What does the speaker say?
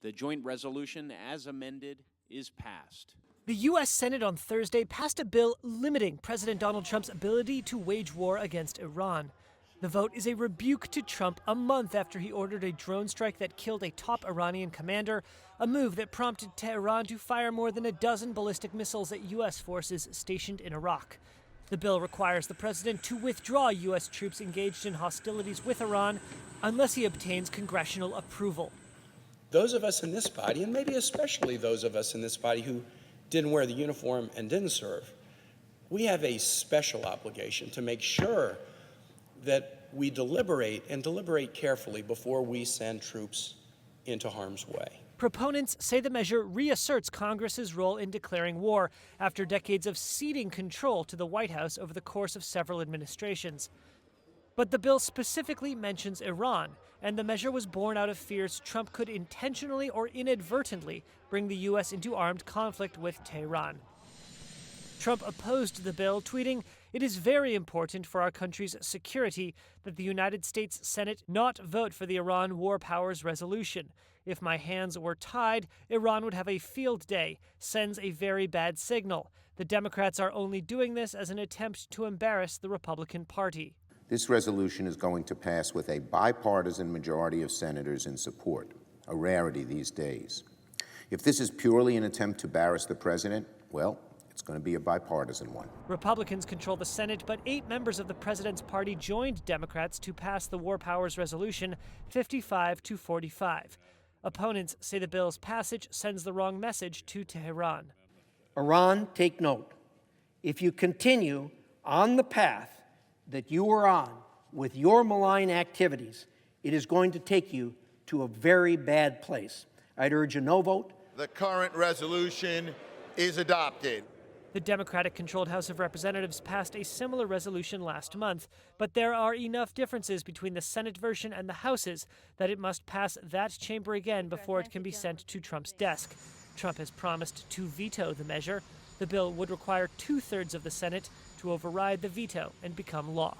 The joint resolution, as amended, is passed. The U.S. Senate on Thursday passed a bill limiting President Donald Trump's ability to wage war against Iran. The vote is a rebuke to Trump a month after he ordered a drone strike that killed a top Iranian commander, a move that prompted Tehran to fire more than a dozen ballistic missiles at U.S. forces stationed in Iraq. The bill requires the president to withdraw U.S. troops engaged in hostilities with Iran unless he obtains congressional approval. Those of us in this body, and maybe especially those of us in this body who didn't wear the uniform and didn't serve, we have a special obligation to make sure that we deliberate carefully before we send troops into harm's way. Proponents say the measure reasserts Congress's role in declaring war after decades of ceding control to the White House over the course of several administrations. But the bill specifically mentions Iran, and the measure was born out of fears Trump could intentionally or inadvertently bring the U.S. into armed conflict with Tehran. Trump opposed the bill, tweeting, "It is very important for our country's security that the United States Senate not vote for the Iran War Powers Resolution. If my hands were tied, Iran would have a field day. Sends a very bad signal. The Democrats are only doing this as an attempt to embarrass the Republican Party." This resolution is going to pass with a bipartisan majority of senators in support, a rarity these days. If this is purely an attempt to embarrass the president, well, it's going to be a bipartisan one. Republicans control the Senate, but 8 members of the president's party joined Democrats to pass the War Powers Resolution 55-45. Opponents say the bill's passage sends the wrong message to Tehran. Iran, take note. If you continue on the path that you are on with your malign activities, it is going to take you to a very bad place. I'd urge a no vote. The current resolution is adopted. The Democratic-controlled House of Representatives passed a similar resolution last month, but there are enough differences between the Senate version and the House's that it must pass that chamber again before it can be sent to Trump's desk. Trump has promised to veto the measure. The bill would require 2/3 of the Senate to override the veto and become law.